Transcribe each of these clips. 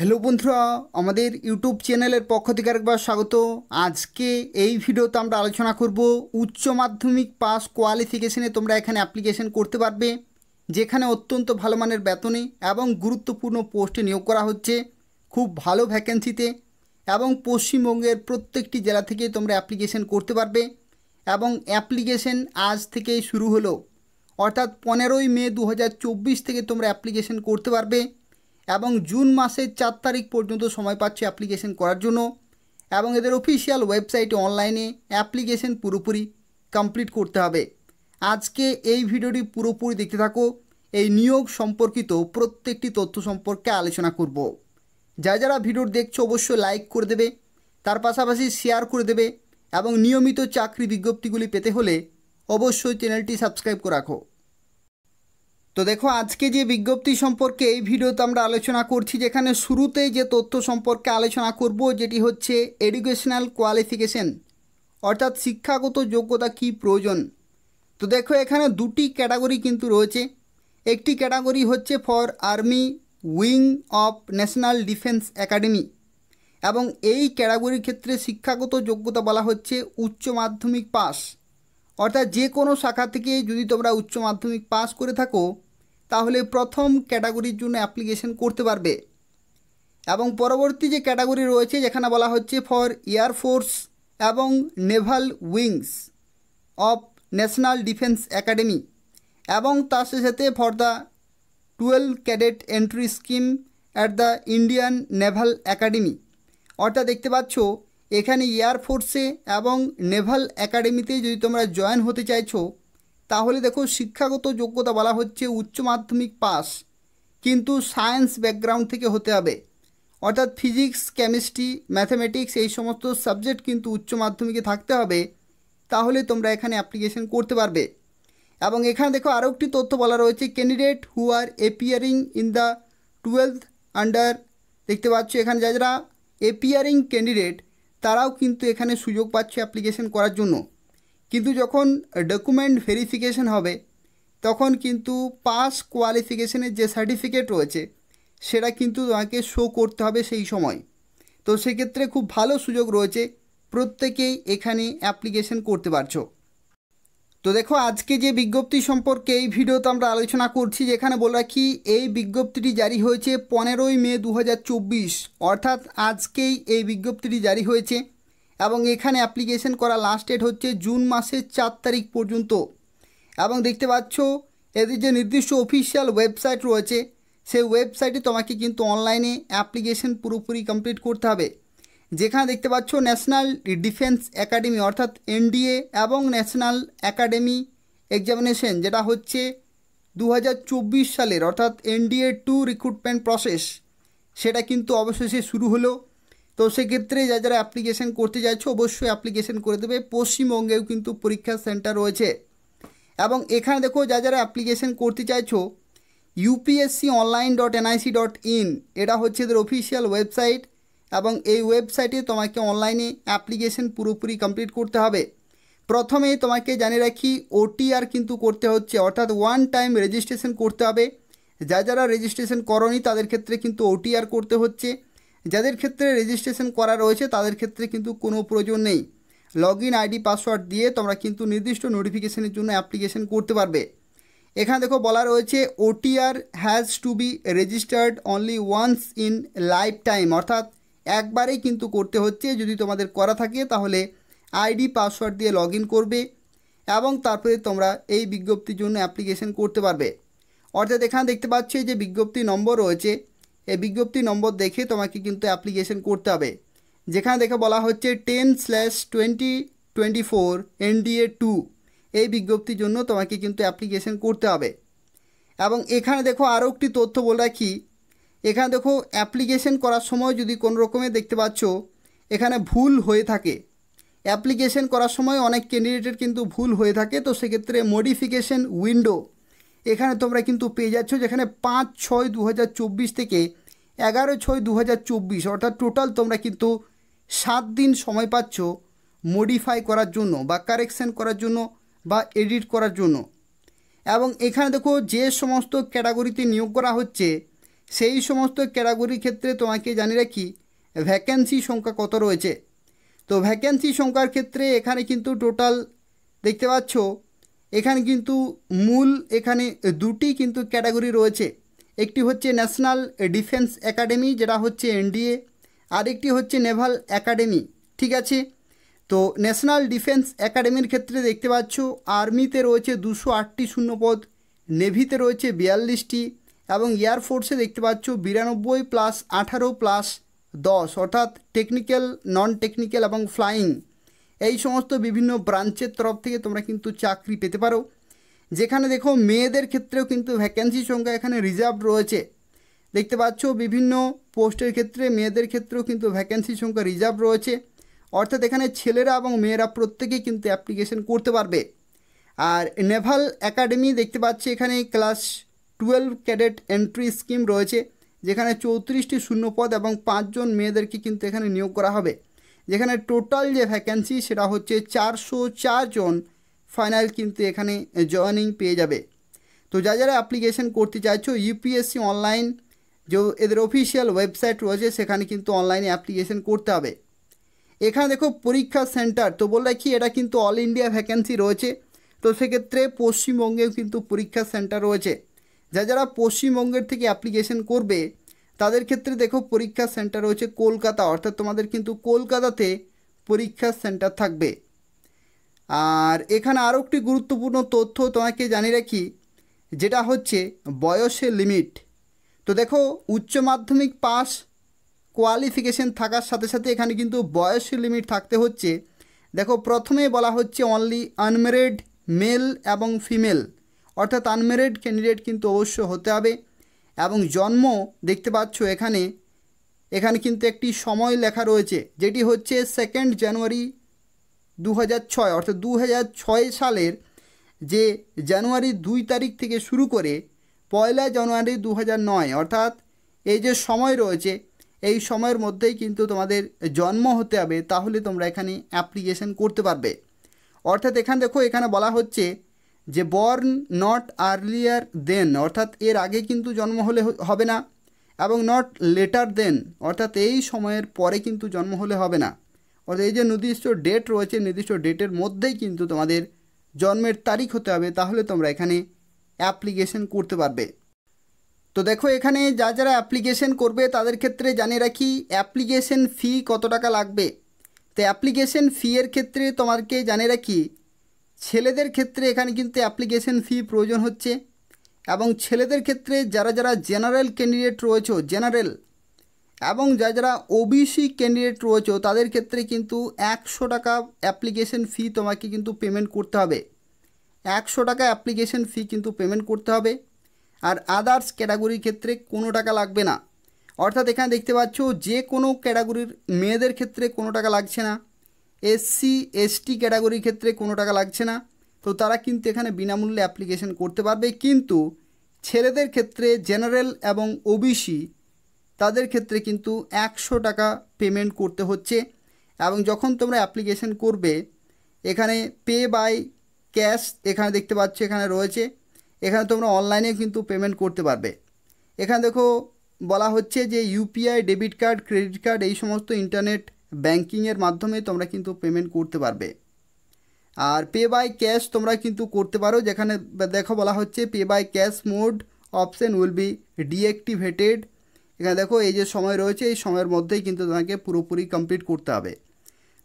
Hello বন্ধুরা, আমাদের YouTube চ্যানেলের পক্ষ থেকে আরেকবার স্বাগত। আজকে এই ভিডিওতে আমরা আলোচনা করব উচ্চ মাধ্যমিক পাস কোয়ালিফিকেশনে তোমরা এখানে অ্যাপ্লিকেশন করতে পারবে, যেখানে অত্যন্ত ভালো মানের বেতনে এবং গুরুত্বপূর্ণ পোস্টে নিয়োগ করা হচ্ছে, খুব ভালো ভ্যাকেন্সিতে, এবং পশ্চিমবঙ্গের প্রত্যেকটি জেলা থেকে তোমরা অ্যাপ্লিকেশন করতে পারবে। এবং অ্যাপ্লিকেশন আজ থেকেই শুরু হলো, অর্থাৎ 15ই মে 2024 থেকে তোমরা অ্যাপ্লিকেশন করতে পারবে এবং জুন মাসের 4 তারিখ পর্যন্ত সময় পাচ্ছে অ্যাপ্লিকেশন করার জন্য। এবং এদের অফিসিয়াল ওয়েবসাইটে অনলাইনে অ্যাপ্লিকেশন পুরোপুরি কমপ্লিট করতে হবে। আজকে এই ভিডিওটি পুরোপুরি দেখতে থাকো, এই নিয়োগ সম্পর্কিত প্রত্যেকটি তথ্য সম্পর্কে আলোচনা করব। যারা ভিডিও দেখছো অবশ্যই লাইক করে দেবে, তার পাশাপাশি শেয়ার করে দেবে এবং নিয়মিত চাকরি বিজ্ঞপ্তিগুলি পেতে হলে অবশ্যই চ্যানেলটি সাবস্ক্রাইব করে রাখো। তো দেখো, আজকে যে বিজ্ঞপ্তি সম্পর্কে এই ভিডিওতে আমরা আলোচনা করছি, যেখানে শুরুতেই যে তথ্য সম্পর্কে আলোচনা করব যেটি হচ্ছে এডুকেশনাল কোয়ালিফিকেশন, অর্থাৎ শিক্ষাগত যোগ্যতা কি প্রয়োজন। তো দেখো, এখানে দুটি ক্যাটাগরি কিন্তু রয়েছে। একটি ক্যাটাগরি হচ্ছে for army wing of national defence academy, এবং এই ক্যাটাগরির ক্ষেত্রে শিক্ষাগত যোগ্যতা বলা হচ্ছে উচ্চ মাধ্যমিক পাস, অর্থাৎ যে কোনো শাখা থেকে যদি তোমরা উচ্চ মাধ্যমিক পাস করে থাকো তাহলে প্রথম ক্যাটাগরির জন্য অ্যাপ্লিকেশন করতে পারবে। এবং পরবর্তী যে ক্যাটাগরি রয়েছে যেখানে বলা হচ্ছে ফর এয়ারফোর্স এবং Naval wings of national defence academy, এবং তার সাথে for the 12 cadet entry scheme at the Indian Naval academy. অর্থাৎ দেখতে পাচ্ছ এখানে এয়ারফোর্সে এবং নেভাল একাডেমিতে যদি তোমরা জয়েন হতে চাইছো তাহলে দেখো শিক্ষাগত যোগ্যতা বলা হচ্ছে উচ্চ মাধ্যমিক পাস, কিন্তু সায়েন্স ব্যাকগ্রাউন্ড থেকে হতে হবে। অর্থাৎ ফিজিক্স, কেমিস্ট্রি, ম্যাথামেটিক্স এই সমস্ত সাবজেক্ট কিন্তু উচ্চ মাধ্যমিকে থাকতে হবে, তাহলে তোমরা এখানে অ্যাপ্লিকেশন করতে পারবে। এবং এখানে দেখো আরও একটি তথ্য বলা রয়েছে, candidate who are appearing in the 12th under. দেখতে পাচ্ছ এখানে যারা এপিয়ারিং ক্যান্ডিডেট তারাও কিন্তু এখানে সুযোগ পাচ্ছে অ্যাপ্লিকেশন করার জন্য। কিন্তু যখন ডকুমেন্ট ভেরিফিকেশন হবে তখন কিন্তু পাস কোয়ালিফিকেশনের যে সার্টিফিকেট রয়েছে সেটা কিন্তু তোমাকে শো করতে হবে সেই সময়। তো সেক্ষেত্রে খুব ভালো সুযোগ রয়েছে, প্রত্যেকেই এখানে অ্যাপ্লিকেশন করতে পারছো। তো দেখো, আজকে যে বিজ্ঞপ্তি সম্পর্কে এই ভিডিওতে আমরা আলোচনা করছি, যেখানে বলে রাখি এই বিজ্ঞপ্তিটি জারি হয়েছে 15ই মে 2024, অর্থাৎ আজকেই এই বিজ্ঞপ্তিটি জারি হয়েছে। এবং এখানে অ্যাপ্লিকেশন করা লাস্ট ডেট হচ্ছে জুন মাসের 4 তারিখ পর্যন্ত। এবং দেখতে পাচ্ছ এদের যে নির্দিষ্ট অফিসিয়াল ওয়েবসাইট রয়েছে সেই ওয়েবসাইটে তোমাকে কিন্তু অনলাইনে অ্যাপ্লিকেশন পুরোপুরি কমপ্লিট করতে হবে। যেখানে দেখতে পাচ্ছ ন্যাশনাল ডিফেন্স একাডেমি অর্থাৎ এনডিএ এবং ন্যাশনাল একাডেমি এক্সামিনেশন, যেটা হচ্ছে 2024 সালের, অর্থাৎ এনডিএ 2 রিক্রুটমেন্ট প্রসেস, সেটা কিন্তু অবশেষে শুরু হলো। তো সেক্ষেত্রে যারা অ্যাপ্লিকেশন করতে চাইছো অবশ্যই অ্যাপ্লিকেশন করে দেবে। পশ্চিমবঙ্গেও কিন্তু পরীক্ষা সেন্টার রয়েছে। এবং এখানে দেখো যারা অ্যাপ্লিকেশন করতে চাইছো upsconline.nic.in, এটা হচ্ছে এদের অফিসিয়াল ওয়েবসাইট। এবং এই ওয়েবসাইটে তোমাকে অনলাইনে অ্যাপ্লিকেশন পুরোপুরি কমপ্লিট করতে হবে। প্রথমে তোমাকে জানিয়ে রাখি ওটিআর কিন্তু করতে হচ্ছে, অর্থাৎ ওয়ান টাইম রেজিস্ট্রেশন করতে হবে। যারা রেজিস্ট্রেশন করনি তাদের ক্ষেত্রে কিন্তু ওটিআর করতে হচ্ছে। যাদের ক্ষেত্রে রেজিস্ট্রেশন করা রয়েছে তাদের ক্ষেত্রে কিন্তু কোনো প্রয়োজন নেই। লগ ইন আইডি পাসওয়ার্ড দিয়ে তোমরা কিন্তু নির্দিষ্ট নোটিফিকেশনের জন্য অ্যাপ্লিকেশন করতে পারবে। এখানে দেখো বলা রয়েছে OTR has to be registered only once in life time, অর্থাৎ একবারেই কিন্তু করতে হচ্ছে। যদি তোমাদের করা থাকে তাহলে আইডি পাসওয়ার্ড দিয়ে লগ ইন করবে এবং তারপরে তোমরা এই বিজ্ঞপ্তির জন্য অ্যাপ্লিকেশন করতে পারবে। অর্থাৎ এখানে দেখতে পাচ্ছ যে বিজ্ঞপ্তি নম্বর রয়েছে, এই বিজ্ঞপ্তি নম্বর দেখে তোমাকে কিন্তু অ্যাপ্লিকেশন করতে হবে। যেখানে দেখে বলা হচ্ছে 10/2024 NDA 2, এই বিজ্ঞপ্তির জন্য তোমাকে কিন্তু অ্যাপ্লিকেশন করতে হবে। এবং এখানে দেখো আরও একটি তথ্য বলে রাখি, এখানে দেখো অ্যাপ্লিকেশন করার সময় যদি কোনো রকমের দেখতে পাচ্ছ এখানে ভুল হয়ে থাকে, অ্যাপ্লিকেশন করার সময় অনেক ক্যান্ডিডেটের কিন্তু ভুল হয়ে থাকে, তো সেক্ষেত্রে মডিফিকেশন উইন্ডো এখানে তোমরা কিন্তু পেয়ে যাচ্ছ, যেখানে 5/6/2024 থেকে 11/6/2024, অর্থাৎ টোটাল তোমরা কিন্তু 7 দিন সময় পাচ্ছ মডিফাই করার জন্য বা কারেকশন করার জন্য বা এডিট করার জন্য। এবং এখানে দেখো যে সমস্ত ক্যাটাগরিতে নিয়োগ করা হচ্ছে সেই সমস্ত ক্যাটাগরির ক্ষেত্রে তোমাকে জানিয়ে রাখি ভ্যাকেন্সি সংখ্যা কত রয়েছে। তো ভ্যাকেন্সি সংখ্যার ক্ষেত্রে এখানে কিন্তু টোটাল দেখতে পাচ্ছ এখানে কিন্তু মূল এখানে দুটি কিন্তু ক্যাটাগরি রয়েছে। একটি হচ্ছে ন্যাশনাল ডিফেন্স একাডেমি, যেটা হচ্ছে এনডিএ, আর একটি হচ্ছে নেভাল একাডেমি। ঠিক আছে, তো ন্যাশনাল ডিফেন্স একাডেমির ক্ষেত্রে দেখতে পাচ্ছ আর্মিতে রয়েছে 208টি শূন্যপদ, নেভিতে রয়েছে 42টি, এবং এয়ারফোর্সে দেখতে পাচ্ছ 92 প্লাস 18 প্লাস 10, অর্থাৎ টেকনিক্যাল, নন টেকনিক্যাল এবং ফ্লাইং এই সমস্ত বিভিন্ন ব্রাঞ্চের তরফ থেকে তোমরা কিন্তু চাকরি পেতে পারো। যেখানে দেখো মেয়েদের ক্ষেত্রেও কিন্তু ভ্যাকেন্সি সংখ্যা এখানে রিজার্ভ রয়েছে। দেখতে পাচ্ছ বিভিন্ন পোস্টের ক্ষেত্রে মেয়েদের ক্ষেত্রেও কিন্তু ভ্যাকেন্সি সংখ্যা রিজার্ভ রয়েছে, অর্থাৎ এখানে ছেলেরা এবং মেয়েরা প্রত্যেকেই কিন্তু অ্যাপ্লিকেশন করতে পারবে। আর নেভাল একাডেমি দেখতে পাচ্ছি এখানে ক্লাস 12 ক্যাডেট এন্ট্রি স্কিম রয়েছে, যেখানে 34টি শূন্যপদ এবং 5 জন মেয়েদেরকে কিন্তু এখানে নিয়োগ করা হবে। যেখানে টোটাল যে ভ্যাকেন্সি সেটা হচ্ছে 404 জন ফাইনাল কিন্তু এখানে জয়েনিং পেয়ে যাবে। তো যারা অ্যাপ্লিকেশন করতে চাইছো ইউপিএসসি অনলাইন যে এদের অফিসিয়াল ওয়েবসাইট রয়েছে সেখানে কিন্তু অনলাইনে অ্যাপ্লিকেশন করতে হবে। এখানে দেখো পরীক্ষা সেন্টার, তো বলে রাখি এটা কিন্তু অল ইন্ডিয়া ভ্যাকেন্সি রয়েছে, তো সেক্ষেত্রে পশ্চিমবঙ্গেও কিন্তু পরীক্ষা সেন্টার রয়েছে। যারা পশ্চিমবঙ্গের থেকে অ্যাপ্লিকেশন করবে তাদের ক্ষেত্রে দেখো পরীক্ষা সেন্টার রয়েছে কলকাতা, অর্থাৎ তোমাদের কিন্তু কলকাতাতে পরীক্ষা সেন্টার থাকবে। আর এখানে আরও একটি গুরুত্বপূর্ণ তথ্য তোমাকে জানিয়ে রাখি, যেটা হচ্ছে বয়সের লিমিট। তো দেখো উচ্চ মাধ্যমিক পাস কোয়ালিফিকেশন থাকার সাথে সাথে এখানে কিন্তু বয়সের লিমিট থাকতে হচ্ছে। দেখো প্রথমে বলা হচ্ছে অনলি আনম্যারিড মেল এবং ফিমেল, অর্থাৎ আনম্যারিড ক্যান্ডিডেট কিন্তু অবশ্য হতে হবে। এবং জন্ম দেখতে পাচ্ছ এখানে কিন্তু একটি সময় লেখা রয়েছে, যেটি হচ্ছে 2 জানুয়ারি 2006, অর্থাৎ 2006 সালের যে জানুয়ারি 2 তারিখ থেকে শুরু করে 1 জানুয়ারি 2009, অর্থাৎ এই যে সময় রয়েছে এই সময়ের মধ্যেই কিন্তু তোমাদের জন্ম হতে হবে, তাহলে তোমরা এখানে অ্যাপ্লিকেশন করতে পারবে। অর্থাৎ এখানে দেখো এখানে বলা হচ্ছে যে বর্ন নট আর্লিয়ার দেন, অর্থাৎ এর আগে কিন্তু জন্ম হলে হবে না, এবং নট লেটার দেন, অর্থাৎ এই সময়ের পরে কিন্তু জন্ম হলে হবে না। অর্থাৎ এই যে নির্দিষ্ট ডেট রয়েছে নির্দিষ্ট ডেটের মধ্যেই কিন্তু তোমাদের জন্মের তারিখ হতে হবে, তাহলে তোমরা এখানে অ্যাপ্লিকেশন করতে পারবে। তো দেখো এখানে যারা অ্যাপ্লিকেশন করবে তাদের ক্ষেত্রে জানিয়ে রাখি অ্যাপ্লিকেশন ফি কত টাকা লাগবে। তো অ্যাপ্লিকেশন ফি এর ক্ষেত্রে তোমাকে জানিয়ে রাখি ছেলেদের ক্ষেত্রে এখানে কিন্তু অ্যাপ্লিকেশন ফি প্রয়োজন হচ্ছে, এবং ছেলেদের ক্ষেত্রে যারা জেনারেল ক্যান্ডিডেট রয়েছে জেনারেল, এবং যারা ওবিসি ক্যান্ডিডেট রয়েছে তাদের ক্ষেত্রে কিন্তু 100 টাকা অ্যাপ্লিকেশন ফি তোমাকে কিন্তু পেমেন্ট করতে হবে। 100 টাকা অ্যাপ্লিকেশন ফি কিন্তু পেমেন্ট করতে হবে। আর আদার্স ক্যাটাগরির ক্ষেত্রে কোনো টাকা লাগবে না, অর্থাৎ এখানে দেখতে পাচ্ছ যে কোনো ক্যাটাগরির মেয়েদের ক্ষেত্রে কোনো টাকা লাগছে না, এসসি এসটি ক্যাটাগরির ক্ষেত্রে কোনো টাকা লাগছে না, তো তারা কিন্তু এখানে বিনামূল্যে অ্যাপ্লিকেশন করতে পারবে। কিন্তু ছেলেদের ক্ষেত্রে জেনারেল এবং ওবিসি তাদের ক্ষেত্রে কিন্তু 100 টাকা পেমেন্ট করতে হচ্ছে। এবং যখন তোমরা অ্যাপ্লিকেশন করবে এখানে পে বাই ক্যাশ এখানে দেখতে পাচ্ছ এখানে রয়েছে, এখানে তোমরা অনলাইনে কিন্তু পেমেন্ট করতে পারবে। এখানে দেখো বলা হচ্ছে যে UPI, debit card, credit card এই সমস্ত ইন্টারনেট ব্যাঙ্কিংয়ের মাধ্যমে তোমরা কিন্তু পেমেন্ট করতে পারবে। আর পে বাই ক্যাশ তোমরা কিন্তু করতে পারো, যেখানে দেখো বলা হচ্ছে pay by cash mode option will be deactivated. এখানে দেখো এই যে সময় রয়েছে এই সময়ের মধ্যেই কিন্তু তোমাকে পুরোপুরি কমপ্লিট করতে হবে।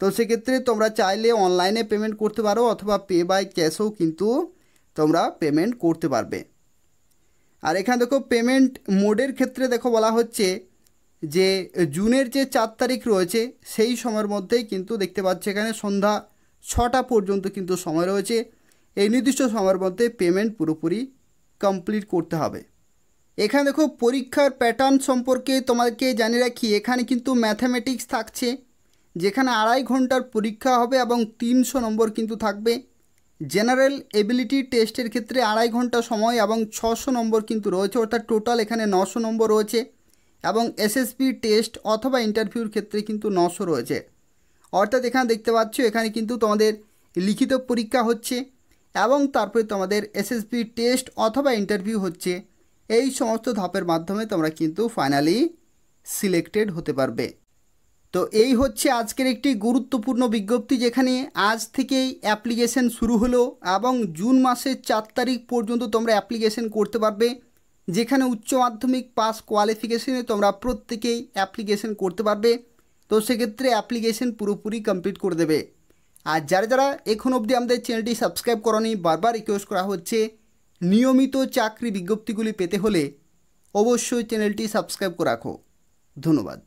তো সেক্ষেত্রে তোমরা চাইলে অনলাইনে পেমেন্ট করতে পারো অথবা পে বাই ক্যাশেও কিন্তু তোমরা পেমেন্ট করতে পারবে। আর এখানে দেখো পেমেন্ট মোডের ক্ষেত্রে দেখো বলা হচ্ছে যে জুনের যে 4 তারিখ রয়েছে সেই সময়ের মধ্যেই কিন্তু দেখতে পাচ্ছি এখানে সন্ধ্যা 6টা পর্যন্ত কিন্তু সময় রয়েছে, এই নির্দিষ্ট সময়ের মধ্যে পেমেন্ট পুরোপুরি কমপ্লিট করতে হবে। এখানে দেখো পরীক্ষার প্যাটার্ন সম্পর্কে তোমাকে জানিয়ে রাখি, এখানে কিন্তু ম্যাথামেটিক্স থাকছে, যেখানে 2.5 ঘন্টার পরীক্ষা হবে এবং 300 নম্বর কিন্তু থাকবে। জেনারেল এবিলিটি টেস্টের ক্ষেত্রে 2.5 ঘন্টা সময় এবং 600 নম্বর কিন্তু রয়েছে, অর্থাৎ টোটাল এখানে 900 নম্বর রয়েছে। এবং এসএসবি টেস্ট অথবা ইন্টারভিউর ক্ষেত্রে কিন্তু 900 রয়েছে। অর্থাৎ এখানে দেখতে পাচ্ছ এখানে কিন্তু তোমাদের লিখিত পরীক্ষা হচ্ছে এবং তারপরে তোমাদের এসএসবি টেস্ট অথবা ইন্টারভিউ হচ্ছে এই সমস্ত ধাপের মাধ্যমে তোমরা কিন্তু ফাইনালি সিলেক্টেড হতে পারবে। তো এই হচ্ছে আজকের একটি গুরুত্বপূর্ণ বিজ্ঞপ্তি, যেখানে আজ থেকেই অ্যাপ্লিকেশন শুরু হলো এবং জুন মাসের 4 তারিখ পর্যন্ত তোমরা অ্যাপ্লিকেশন করতে পারবে, যেখানে উচ্চ মাধ্যমিক পাস কোয়ালিফিকেশনে তোমরা প্রত্যেকেই অ্যাপ্লিকেশন করতে পারবে। তো সেক্ষেত্রে অ্যাপ্লিকেশন পুরোপুরি কমপ্লিট করে দেবে। আর যারা যারা এখন অবধি আমাদের চ্যানেলটি সাবস্ক্রাইব করনি, বারবার রিকোয়েস্ট করা হচ্ছে, নিয়মিত চাকরি বিজ্ঞপ্তিগুলি পেতে হলে অবশ্যই চ্যানেলটি সাবস্ক্রাইব করে রাখো। ধন্যবাদ।